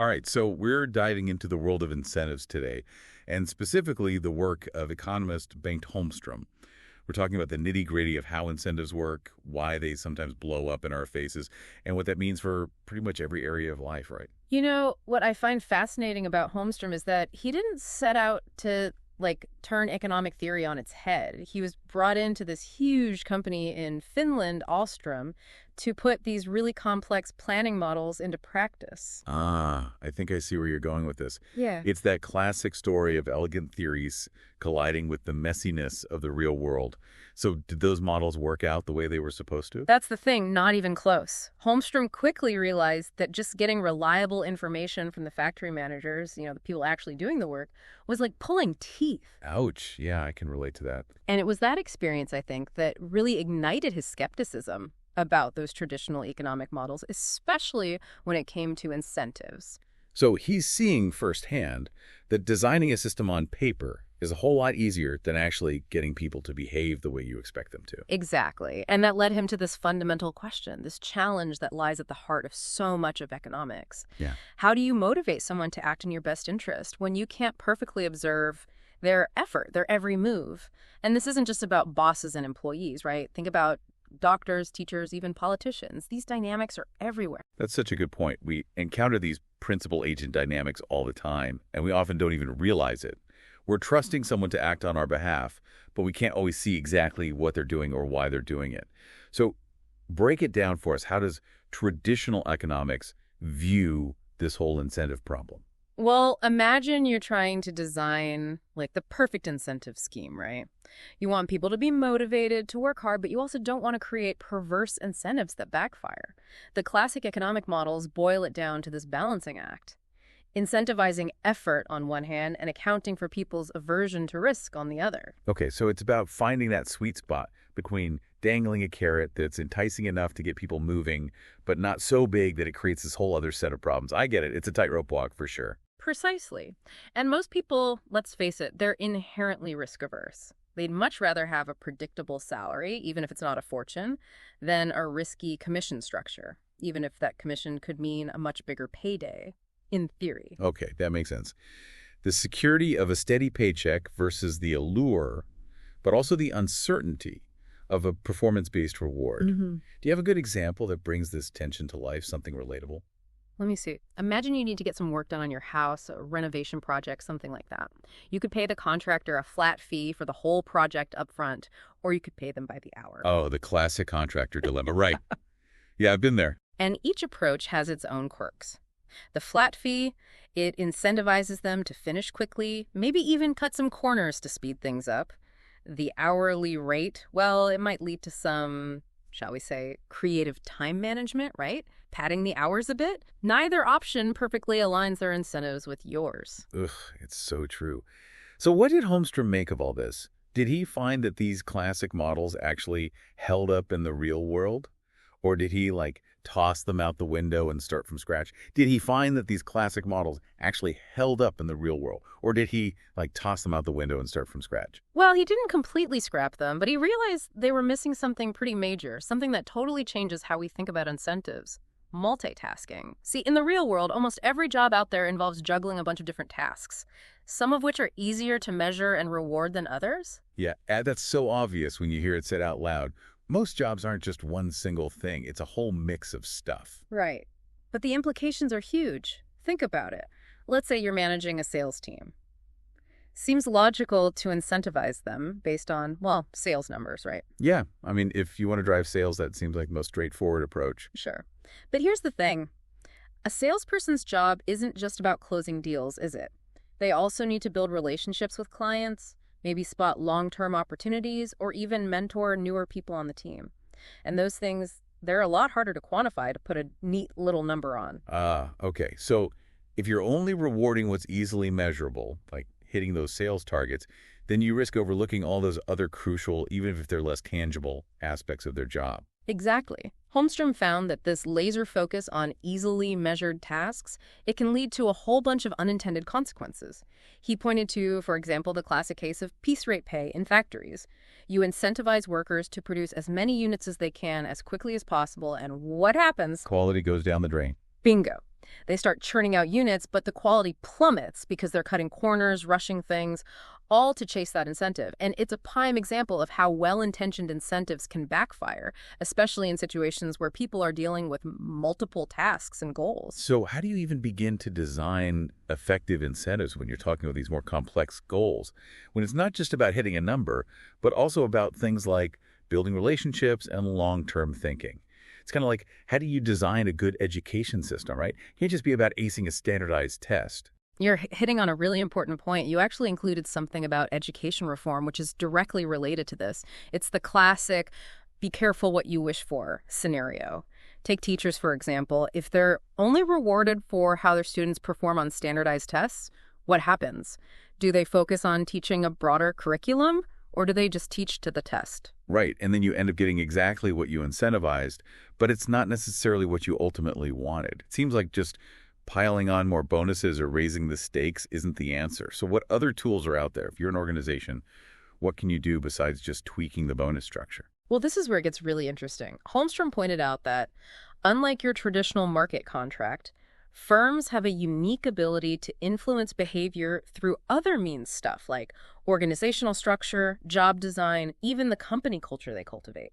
All right, so we're diving into the world of incentives today, and specifically the work of economist Bengt Holmström. We're talking about the nitty-gritty of how incentives work, why they sometimes blow up in our faces, and what that means for pretty much every area of life, right? You know, what I find fascinating about Holmstrom is that he didn't set out to, turn economic theory on its head. He was brought into this huge company in Finland, Alstrom, to put these really complex planning models into practice. Ah, I think I see where you're going with this. Yeah. It's that classic story of elegant theories colliding with the messiness of the real world. So did those models work out the way they were supposed to? That's the thing, not even close. Holmstrom quickly realized that just getting reliable information from the factory managers, the people actually doing the work, was like pulling teeth. Ouch. Yeah, I can relate to that. And it was that experience, I think, that really ignited his skepticism about those traditional economic models, especially when it came to incentives. So he's seeing firsthand that designing a system on paper is a whole lot easier than actually getting people to behave the way you expect them to. Exactly. And that led him to this fundamental question, this challenge that lies at the heart of so much of economics. Yeah. How do you motivate someone to act in your best interest when you can't perfectly observe their effort, their every move? And this isn't just about bosses and employees, right? Think about doctors, teachers, even politicians. These dynamics are everywhere. That's such a good point. We encounter these principal-agent dynamics all the time, and we often don't even realize it. We're trusting someone to act on our behalf, but we can't always see exactly what they're doing or why they're doing it. So break it down for us. How does traditional economics view this whole incentive problem? Well, imagine you're trying to design the perfect incentive scheme, right? You want people to be motivated to work hard, but you also don't want to create perverse incentives that backfire. The classic economic models boil it down to this balancing act. Incentivizing effort on one hand and accounting for people's aversion to risk on the other. Okay, so it's about finding that sweet spot between dangling a carrot that's enticing enough to get people moving, but not so big that it creates this whole other set of problems. I get it. It's a tightrope walk for sure. Precisely. And most people, let's face it, they're inherently risk averse. They'd much rather have a predictable salary, even if it's not a fortune, than a risky commission structure, even if that commission could mean a much bigger payday. In theory. Okay, that makes sense. The security of a steady paycheck versus the allure, but also the uncertainty of a performance-based reward. Mm-hmm. Do you have a good example that brings this tension to life, something relatable? Let me see. Imagine you need to get some work done on your house, a renovation project, something like that. You could pay the contractor a flat fee for the whole project up front, or you could pay them by the hour. Oh, the classic contractor dilemma, right. Yeah, I've been there. And each approach has its own quirks. The flat fee, it incentivizes them to finish quickly, maybe even cut some corners to speed things up. The hourly rate, well, it might lead to some, shall we say, creative time management, right? Padding the hours a bit. Neither option perfectly aligns their incentives with yours. Ugh, it's so true. So what did Holmstrom make of all this? Did he find that these classic models actually held up in the real world? Or did he, toss them out the window and start from scratch? Did he find that these classic models actually held up in the real world? Or did he, toss them out the window and start from scratch? Well, he didn't completely scrap them, but he realized they were missing something pretty major, something that totally changes how we think about incentives. Multitasking. See, in the real world, almost every job out there involves juggling a bunch of different tasks, some of which are easier to measure and reward than others. Yeah, that's so obvious when you hear it said out loud. Most jobs aren't just one single thing. It's a whole mix of stuff. Right. But the implications are huge. Think about it. Let's say you're managing a sales team. Seems logical to incentivize them based on, sales numbers, right? Yeah. I mean, if you want to drive sales, that seems like the most straightforward approach. Sure. But here's the thing. A salesperson's job isn't just about closing deals, is it? They also need to build relationships with clients, maybe spot long-term opportunities, or even mentor newer people on the team. And those things, they're a lot harder to quantify to put a neat little number on. Okay. So if you're only rewarding what's easily measurable, like hitting those sales targets, then you risk overlooking all those other crucial, even if they're less tangible, aspects of their job. Exactly. Holmstrom found that this laser focus on easily measured tasks, it can lead to a whole bunch of unintended consequences. He pointed to, for example, the classic case of piece rate pay in factories. You incentivize workers to produce as many units as they can as quickly as possible, and what happens? Quality goes down the drain. Bingo. They start churning out units, but the quality plummets because they're cutting corners, rushing things, all to chase that incentive. And it's a prime example of how well-intentioned incentives can backfire, especially in situations where people are dealing with multiple tasks and goals. So how do you even begin to design effective incentives when you're talking about these more complex goals, when it's not just about hitting a number, but also about things like building relationships and long-term thinking? It's kind of like, how do you design a good education system, right? It can't just be about acing a standardized test. You're hitting on a really important point. You actually included something about education reform, which is directly related to this. It's the classic, be careful what you wish for scenario. Take teachers, for example. If they're only rewarded for how their students perform on standardized tests, what happens? Do they focus on teaching a broader curriculum, or do they just teach to the test? Right, and then you end up getting exactly what you incentivized, but it's not necessarily what you ultimately wanted. It seems like just piling on more bonuses or raising the stakes isn't the answer. So what other tools are out there? If you're an organization, what can you do besides just tweaking the bonus structure? Well, this is where it gets really interesting. Holmstrom pointed out that, unlike your traditional market contract, firms have a unique ability to influence behavior through other means stuff like organizational structure, job design, even the company culture they cultivate.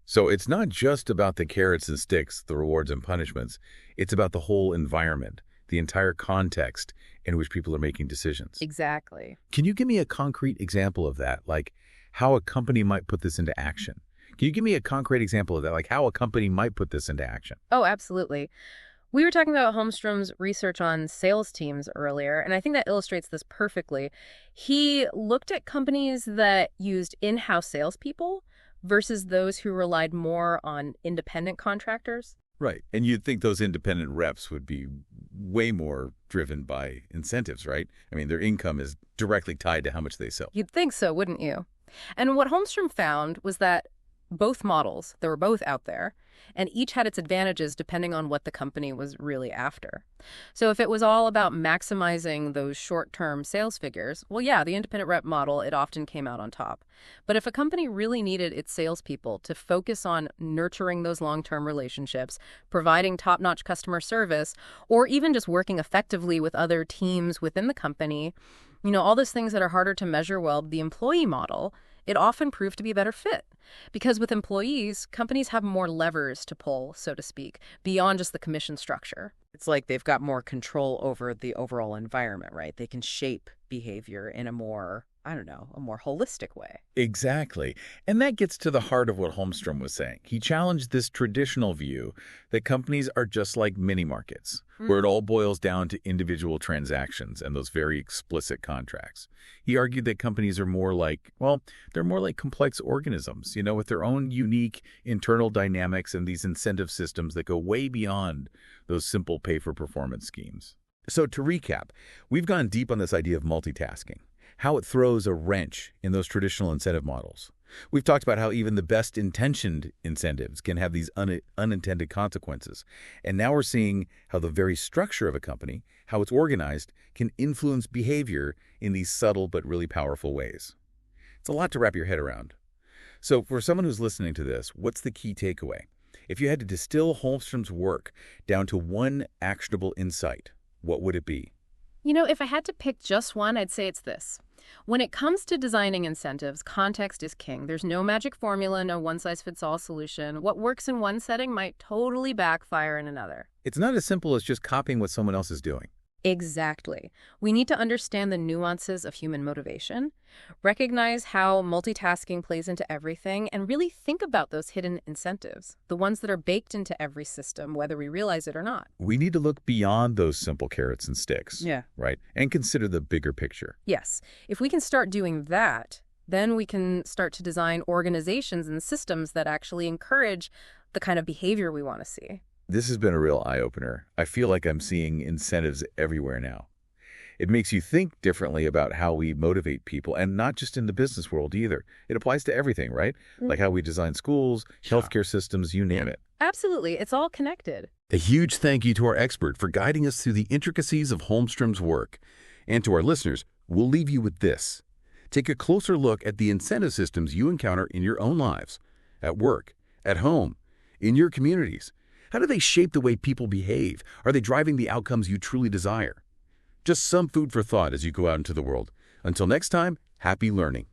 So it's not just about the carrots and sticks, the rewards and punishments. It's about the whole environment, the entire context in which people are making decisions. Exactly. Can you give me a concrete example of that, like how a company might put this into action? Can you give me a concrete example of that, like how a company might put this into action? Oh, absolutely. We were talking about Holmstrom's research on sales teams earlier, and I think that illustrates this perfectly. He looked at companies that used in-house salespeople versus those who relied more on independent contractors. Right. And you'd think those independent reps would be way more driven by incentives, right? I mean, their income is directly tied to how much they sell. You'd think so, wouldn't you? And what Holmstrom found was that both models, they were both out there, and each had its advantages depending on what the company was really after. So if it was all about maximizing those short-term sales figures, well, yeah, the independent rep model, it often came out on top. But if a company really needed its salespeople to focus on nurturing those long-term relationships, providing top-notch customer service, or even just working effectively with other teams within the company, all those things that are harder to measure, well, the employee model, it often proved to be a better fit. Because with employees, companies have more levers to pull, so to speak, beyond just the commission structure. It's like they've got more control over the overall environment, right? They can shape behavior in a more holistic way. Exactly. And that gets to the heart of what Holmstrom was saying. He challenged this traditional view that companies are just like mini markets, where it all boils down to individual transactions and those very explicit contracts. He argued that companies are more like, they're more like complex organisms, with their own unique internal dynamics and these incentive systems that go way beyond those simple pay-for-performance schemes. So to recap, we've gone deep on this idea of multitasking, how it throws a wrench in those traditional incentive models. We've talked about how even the best-intentioned incentives can have these unintended consequences. And now we're seeing how the very structure of a company, how it's organized, can influence behavior in these subtle but really powerful ways. It's a lot to wrap your head around. So for someone who's listening to this, what's the key takeaway? If you had to distill Holmstrom's work down to one actionable insight, what would it be? If I had to pick just one, I'd say it's this. When it comes to designing incentives, context is king. There's no magic formula, no one-size-fits-all solution. What works in one setting might totally backfire in another. It's not as simple as just copying what someone else is doing. Exactly. We need to understand the nuances of human motivation, recognize how multitasking plays into everything, and really think about those hidden incentives, the ones that are baked into every system, whether we realize it or not. We need to look beyond those simple carrots and sticks. Yeah. Right? And consider the bigger picture. Yes. If we can start doing that, then we can start to design organizations and systems that actually encourage the kind of behavior we want to see. This has been a real eye-opener. I feel like I'm seeing incentives everywhere now. It makes you think differently about how we motivate people, and not just in the business world either. It applies to everything, right? Like how we design schools, healthcare systems, you name it. Absolutely. It's all connected. A huge thank you to our expert for guiding us through the intricacies of Holmstrom's work. And to our listeners, we'll leave you with this. Take a closer look at the incentive systems you encounter in your own lives, at work, at home, in your communities. How do they shape the way people behave? Are they driving the outcomes you truly desire? Just some food for thought as you go out into the world. Until next time, happy learning.